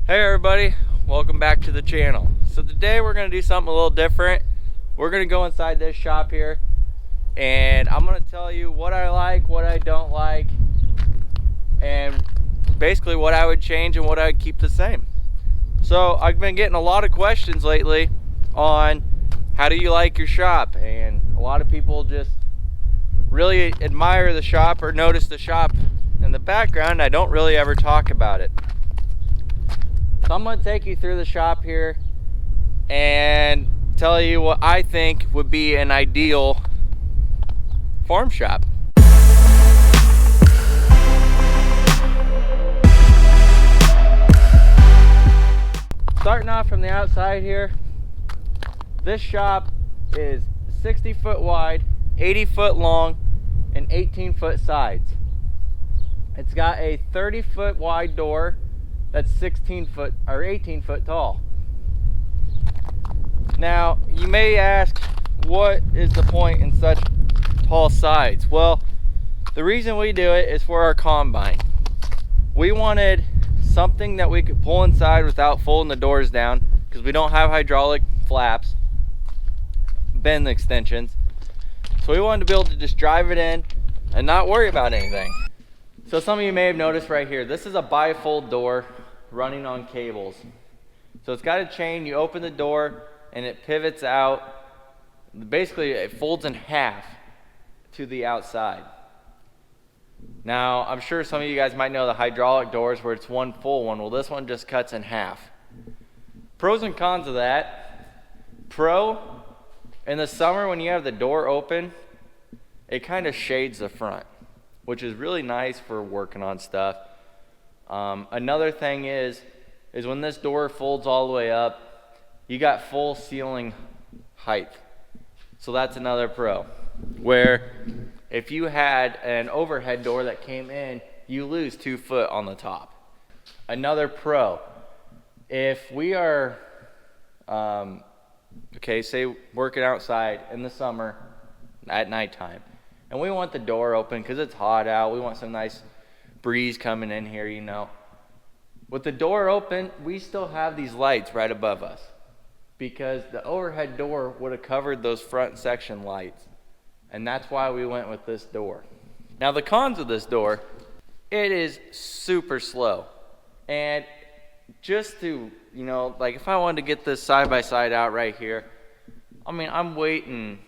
Hey everybody, welcome back to the channel. So today we're going to do something a little different. We're going to go inside this shop here and I'm going to tell you what I like, what I don't like, and basically what I would change and what I would keep the same. So I've been getting a lot of questions lately on how do you like your shop, and a lot of people just really admire the shop or notice the shop in the background. I don't really ever talk about it. So I'm going to take you through the shop here and tell you what I think would be an ideal farm shop. Starting off from the outside here, this shop is 60 foot wide, 80 foot long, and 18 foot sides. It's got a 30 foot wide door that's 16 foot or 18 foot tall. Now you may ask, what is the point in such tall sides? Well, the reason we do it is for our combine. We wanted something that we could pull inside without folding the doors down, because we don't have hydraulic flaps, bend extensions. So we wanted to be able to just drive it in and not worry about anything. So some of you may have noticed right here, this is a bifold door running on cables. So it's got a chain, you open the door and it pivots out. Basically it folds in half to the outside. Now I'm sure some of you guys might know the hydraulic doors where it's one full one. Well, this one just cuts in half. Pros and cons of that. Pro, in the summer when you have the door open, it kind of shades the front, which is really nice for working on stuff. Another thing is when this door folds all the way up, you got full ceiling height. So that's another pro. Where if you had an overhead door that came in, you lose 2 foot on the top. Another pro, if we are, say working outside in the summer at nighttime, and we want the door open because it's hot out, we want some nice breeze coming in here, you know. With the door open, we still have these lights right above us, because the overhead door would have covered those front section lights, and that's why we went with this door. Now the cons of this door, it is super slow, and just to, you know, like if I wanted to get this side by side out right here, I mean, I'm waiting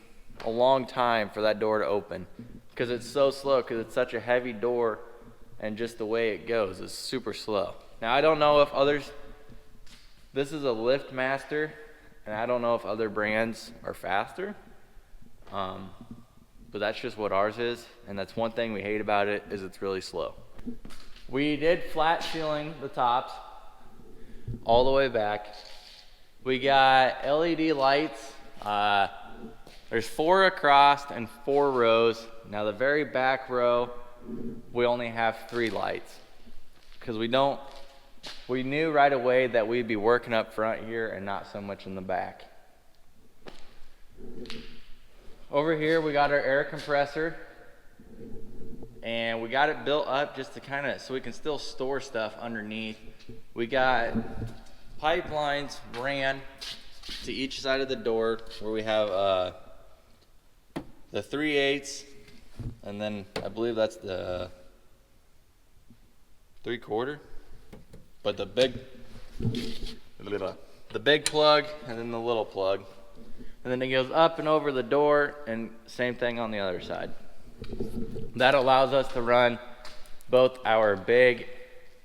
a long time for that door to open because it's so slow, because it's such a heavy door, and just the way it goes is super slow. Now I don't know if others, this is a Lift Master, and I don't know if other brands are faster, but that's just what ours is, and that's one thing we hate about it, is it's really slow. We did flat ceiling the tops all the way back. We got LED lights. There's 4 across and 4 rows. Now the very back row, we only have 3 lights, because we knew right away that we'd be working up front here and not so much in the back. Over here we got our air compressor, and we got it built up just to kind of, so we can still store stuff underneath. We got pipelines ran to each side of the door, where we have the 3/8, and then I believe that's the 3/4, but the big plug and then the little plug, and then it goes up and over the door, and same thing on the other side. That allows us to run both our big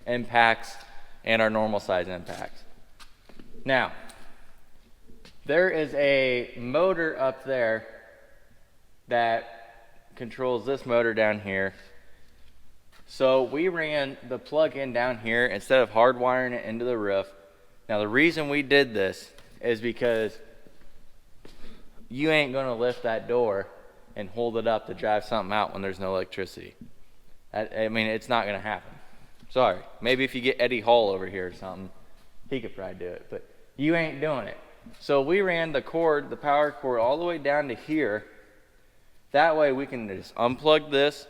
impacts and our normal size impacts. Now there is a motor up there that controls this motor down here. So we ran the plug-in down here instead of hardwiring it into the roof. Now the reason we did this is because you ain't gonna lift that door and hold it up to drive something out when there's no electricity. I mean, it's not gonna happen. Sorry, maybe if you get Eddie Hall over here or something, he could probably do it, but you ain't doing it. So we ran the cord, the power cord, all the way down to here. That way we can just unplug this,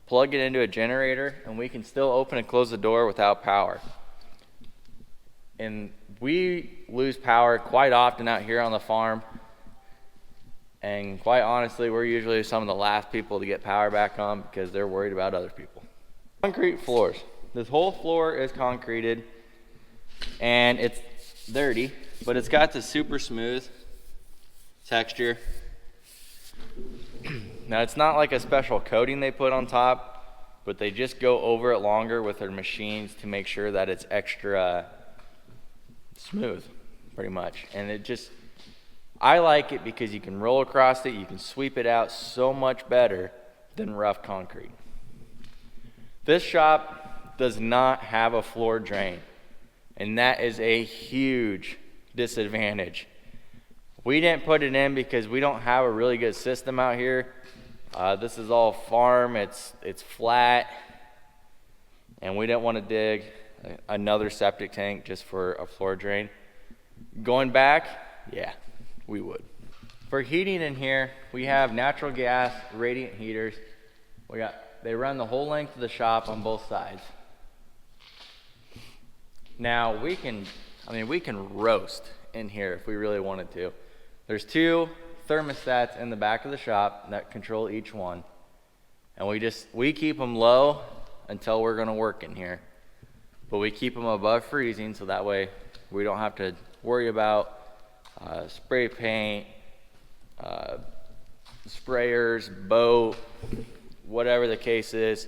plug it into a generator, and we can still open and close the door without power. And we lose power quite often out here on the farm. And quite honestly, we're usually some of the last people to get power back on because they're worried about other people. Concrete floors. This whole floor is concreted and it's dirty, but it's got this super smooth texture. Now it's not like a special coating they put on top, but they just go over it longer with their machines to make sure that it's extra smooth, pretty much. And it just, I like it because you can roll across it, you can sweep it out so much better than rough concrete. This shop does not have a floor drain, and that is a huge disadvantage. We didn't put it in because we don't have a really good system out here. This is all farm, it's flat, and we didn't want to dig another septic tank just for a floor drain. Going back, yeah, we would. For heating in here, we have natural gas radiant heaters. They run the whole length of the shop on both sides. Now we can roast in here if we really wanted to. There's 2 thermostats in the back of the shop that control each one. And we keep them low until we're gonna work in here. But we keep them above freezing so that way we don't have to worry about spray paint, sprayers, boat, whatever the case is.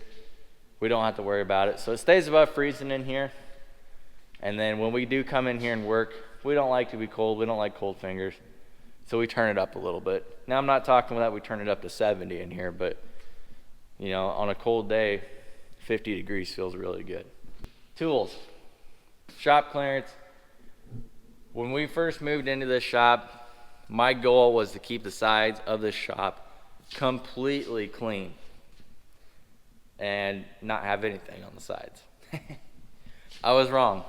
We don't have to worry about it. So it stays above freezing in here. And then when we do come in here and work, we don't like to be cold. We don't like cold fingers. So we turn it up a little bit. Now I'm not talking about we turn it up to 70 in here, but you know, on a cold day, 50 degrees feels really good. Tools, shop clearance. When we first moved into this shop, my goal was to keep the sides of this shop completely clean and not have anything on the sides. I was wrong.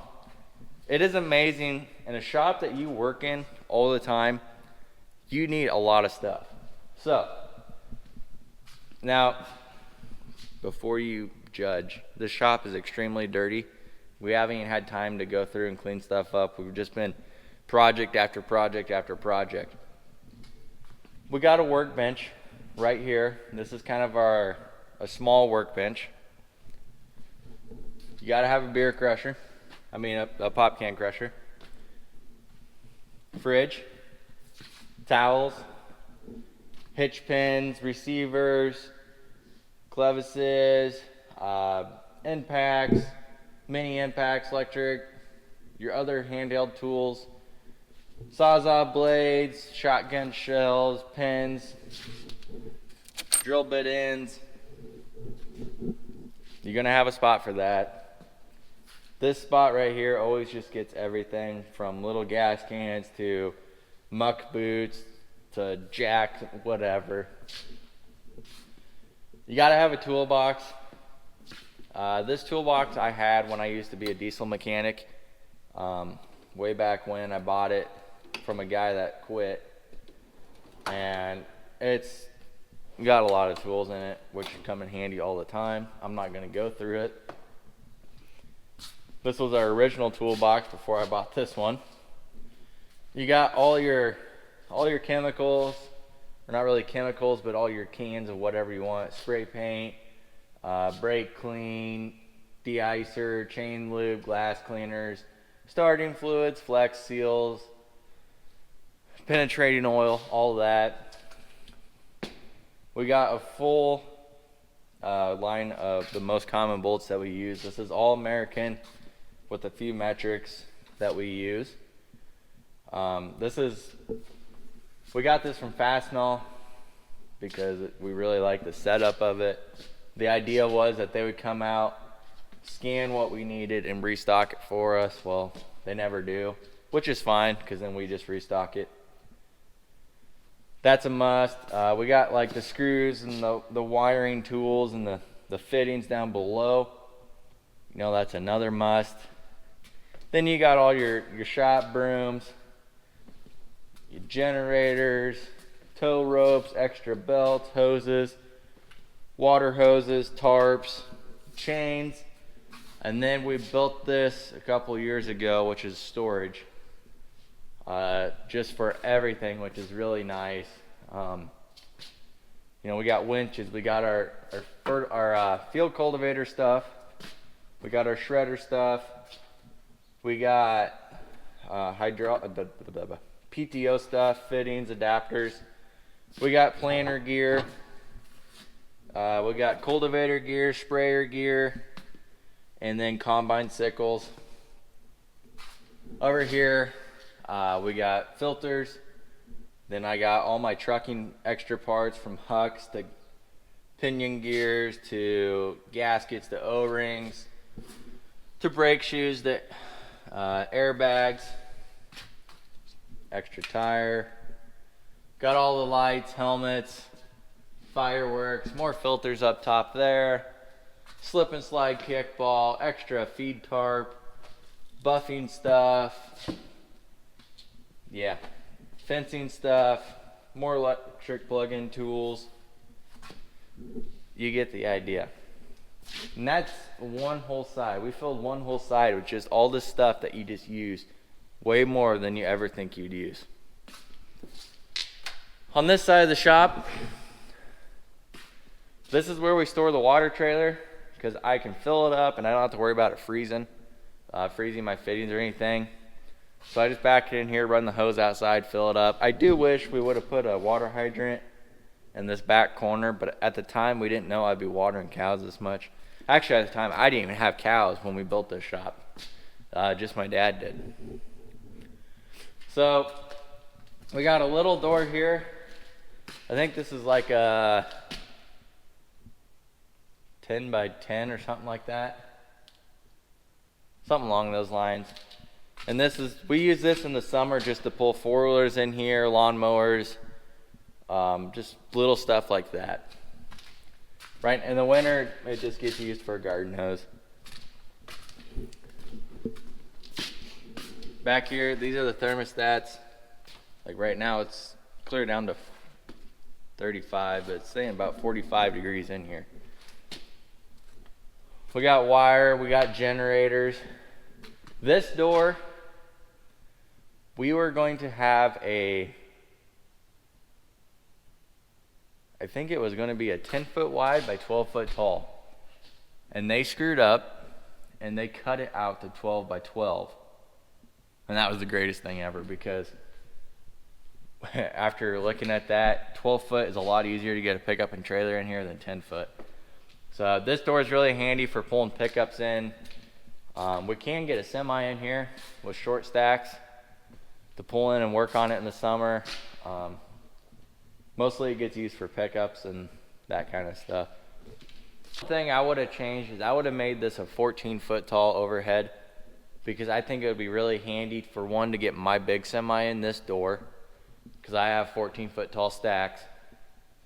It is amazing in a shop that you work in all the time, you need a lot of stuff. So, now, before you judge, the shop is extremely dirty. We haven't even had time to go through and clean stuff up. We've just been project after project after project. We got a workbench right here. This is kind of a small workbench. You gotta have a beer crusher. A pop can crusher. Fridge, towels, hitch pins, receivers, clevises, end packs, mini impacts, electric, your other handheld tools, sawzall blades, shotgun shells, pins, drill bit ends. You're gonna have a spot for that. This spot right here always just gets everything from little gas cans to muck boots to jack, whatever. You gotta have a toolbox. This toolbox I had when I used to be a diesel mechanic. Way back when I bought it from a guy that quit. And it's got a lot of tools in it, which come in handy all the time. I'm not gonna go through it. This was our original toolbox before I bought this one. You got all your chemicals, or not really chemicals, but all your cans of whatever you want. Spray paint, brake clean, de-icer, chain lube, glass cleaners, starting fluids, flex seals, penetrating oil, all that. We got a full line of the most common bolts that we use. This is all American with a few metrics that we use. We got this from Fastenal because we really like the setup of it. The idea was that they would come out, scan what we needed, and restock it for us. Well, they never do, which is fine because then we just restock it. That's a must. We got like the screws and the wiring tools and the fittings down below. You know, that's another must. Then you got all your shop brooms, your generators, tow ropes, extra belts, hoses, water hoses, tarps, chains. And then we built this a couple years ago, which is storage, just for everything, which is really nice. You know, we got winches, we got our field cultivator stuff, we got our shredder stuff, we got PTO stuff, fittings, adapters, we got planter gear, we got cultivator gear, sprayer gear, and then combine sickles. Over here, we got filters. Then I got all my trucking extra parts, from hucks to pinion gears to gaskets to O-rings to brake shoes, to airbags, extra tire. Got all the lights, helmets, fireworks, more filters up top there. Slip and slide kickball, extra feed tarp, buffing stuff. Yeah. Fencing stuff, more electric plug-in tools. You get the idea. And that's one whole side. We filled one whole side with just all this stuff that you just use way more than you ever think you'd use. On this side of the shop, this is where we store the water trailer, because I can fill it up and I don't have to worry about it freezing my fittings or anything. So I just back it in here, run the hose outside, fill it up. I do wish we would have put a water hydrant in this back corner, but at the time we didn't know I'd be watering cows this much. Actually, at the time I didn't even have cows when we built this shop. Just my dad did. So we got a little door here. I think this is like a 10 by 10 or something like that. Something along those lines. And we use this in the summer just to pull four-wheelers in here, lawnmowers, just little stuff like that. Right, in the winter, it just gets used for a garden hose. Back here, these are the thermostats. Like right now, it's clear down to 35, but it's staying about 45 degrees in here. We got wire, we got generators. This door, we were going to have I think it was going to be a 10-foot wide by 12-foot tall. And they screwed up and they cut it out to 12 by 12. And that was the greatest thing ever, because after looking at that, 12-foot is a lot easier to get a pickup and trailer in here than 10-foot. So this door is really handy for pulling pickups in. We can get a semi in here with short stacks to pull in and work on it in the summer. Mostly it gets used for pickups and that kind of stuff. One thing I would have changed is I would have made this a 14-foot tall overhead, because I think it would be really handy for one to get my big semi in this door, because I have 14-foot tall stacks.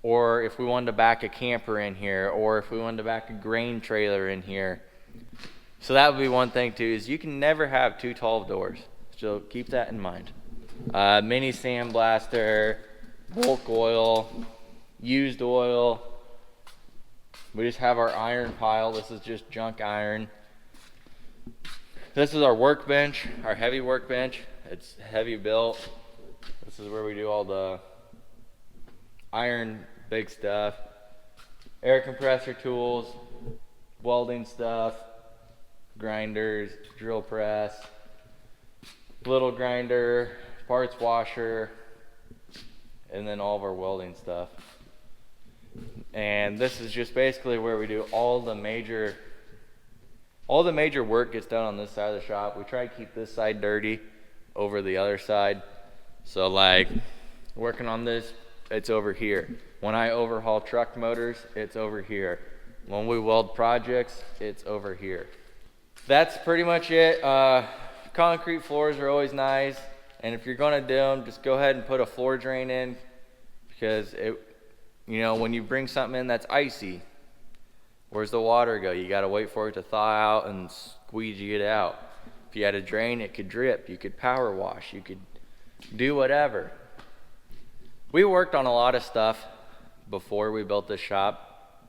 Or if we wanted to back a camper in here, or if we wanted to back a grain trailer in here. So that would be one thing too, is you can never have too tall doors. So keep that in mind. Mini sandblaster, bulk oil, used oil. We just have our iron pile. This is just junk iron. This is our workbench, our heavy workbench. It's heavy built. This is where we do all the iron big stuff. Air compressor tools, welding stuff, grinders, drill press, little grinder, parts washer, and then all of our welding stuff. And this is just basically where we do all the major work gets done on this side of the shop. We try to keep this side dirty over the other side. So like working on this, it's over here. When I overhaul truck motors, it's over here. When we weld projects, it's over here. That's pretty much it. Concrete floors are always nice, and if you're gonna do them, just go ahead and put a floor drain in, because when you bring something in that's icy, where's the water go? You gotta wait for it to thaw out and squeegee it out. If you had a drain, it could drip. You could power wash. You could do whatever. We worked on a lot of stuff before we built this shop,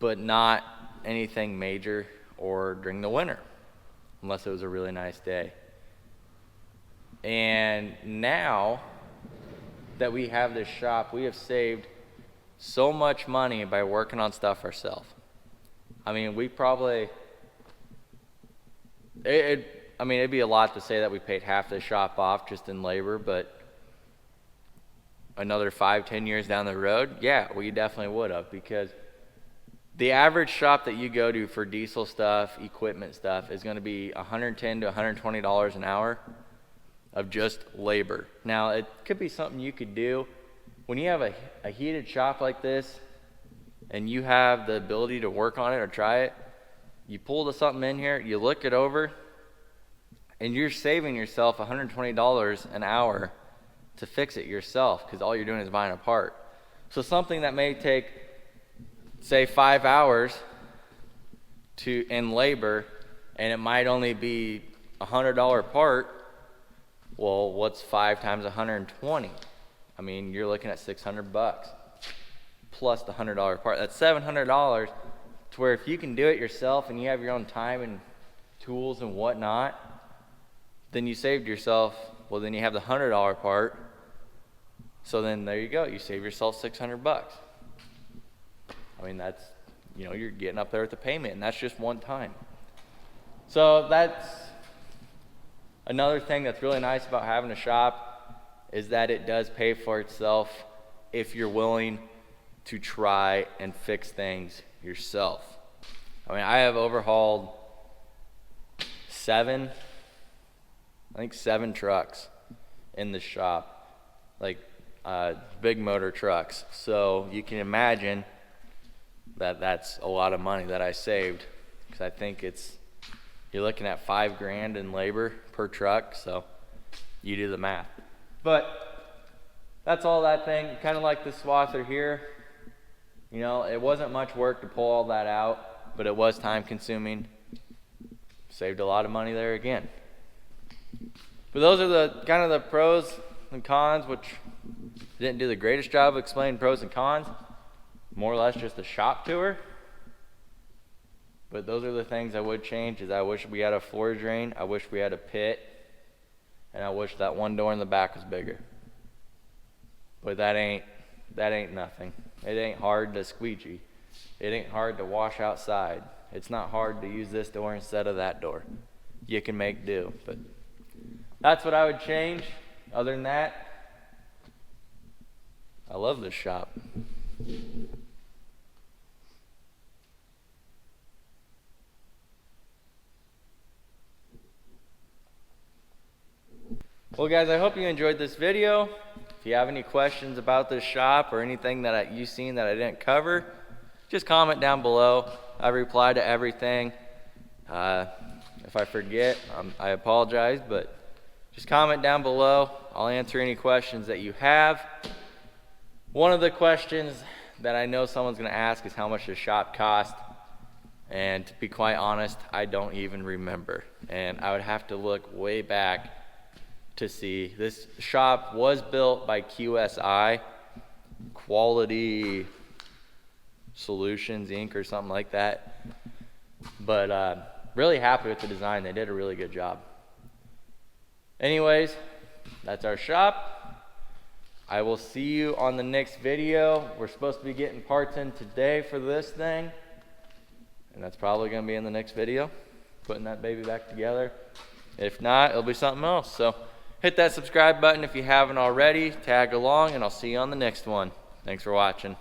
but not anything major or during the winter, unless it was a really nice day. And now that we have this shop, we have saved so much money by working on stuff ourselves. I mean, we probably, it'd be a lot to say that we paid half the shop off just in labor, but another 5-10 years down the road, yeah, we definitely would have, because the average shop that you go to for diesel stuff, equipment stuff, is going to be $110 to $120 an hour of just labor. Now, it could be something you could do when you have a heated shop like this and you have the ability to work on it or try it. You pull something in here, you look it over, and you're saving yourself $120 an hour to fix it yourself, because all you're doing is buying a part. So something that may take, say, 5 hours in labor, and it might only be $100 part. Well, what's 5 times 120? I mean, you're looking at $600 plus the $100 part. That's $700, to where if you can do it yourself and you have your own time and tools and whatnot, then you saved yourself. Well, then you have the $100 part. So then there you go. You save yourself $600. I mean, that's, you're getting up there with the payment, and that's just one time. So that's another thing that's really nice about having a shop, is that it does pay for itself if you're willing to try and fix things yourself. I mean, I have overhauled 7 trucks in the shop, like big motor trucks. So you can imagine that that's a lot of money that I saved, because I think you're looking at $5,000 in labor per truck, so you do the math. But that's all that thing. Kind of like the swather here. It wasn't much work to pull all that out, but it was time consuming. Saved a lot of money there again. But those are the kind of the pros and cons, which didn't do the greatest job of explaining pros and cons. More or less just a shop tour. But those are the things I would change. Is I wish we had a floor drain, I wish we had a pit, and I wish that one door in the back was bigger. But that ain't nothing. It ain't hard to squeegee. It ain't hard to wash outside. It's not hard to use this door instead of that door. You can make do. But that's what I would change. Other than that, I love this shop. Well, guys, I hope you enjoyed this video. If you have any questions about this shop or anything that you've seen that I didn't cover, just comment down below. I reply to everything. If I forget, I apologize, but just comment down below. I'll answer any questions that you have. One of the questions that I know someone's going to ask is how much the shop cost. And to be quite honest, I don't even remember. And I would have to look way back to see. This shop was built by QSI, Quality Solutions Inc. or something like that. But really happy with the design. They did a really good job. Anyways, that's our shop. I will see you on the next video. We're supposed to be getting parts in today for this thing, and that's probably going to be in the next video, putting that baby back together. If not, it'll be something else. So hit that subscribe button if you haven't already. Tag along, and I'll see you on the next one. Thanks for watching.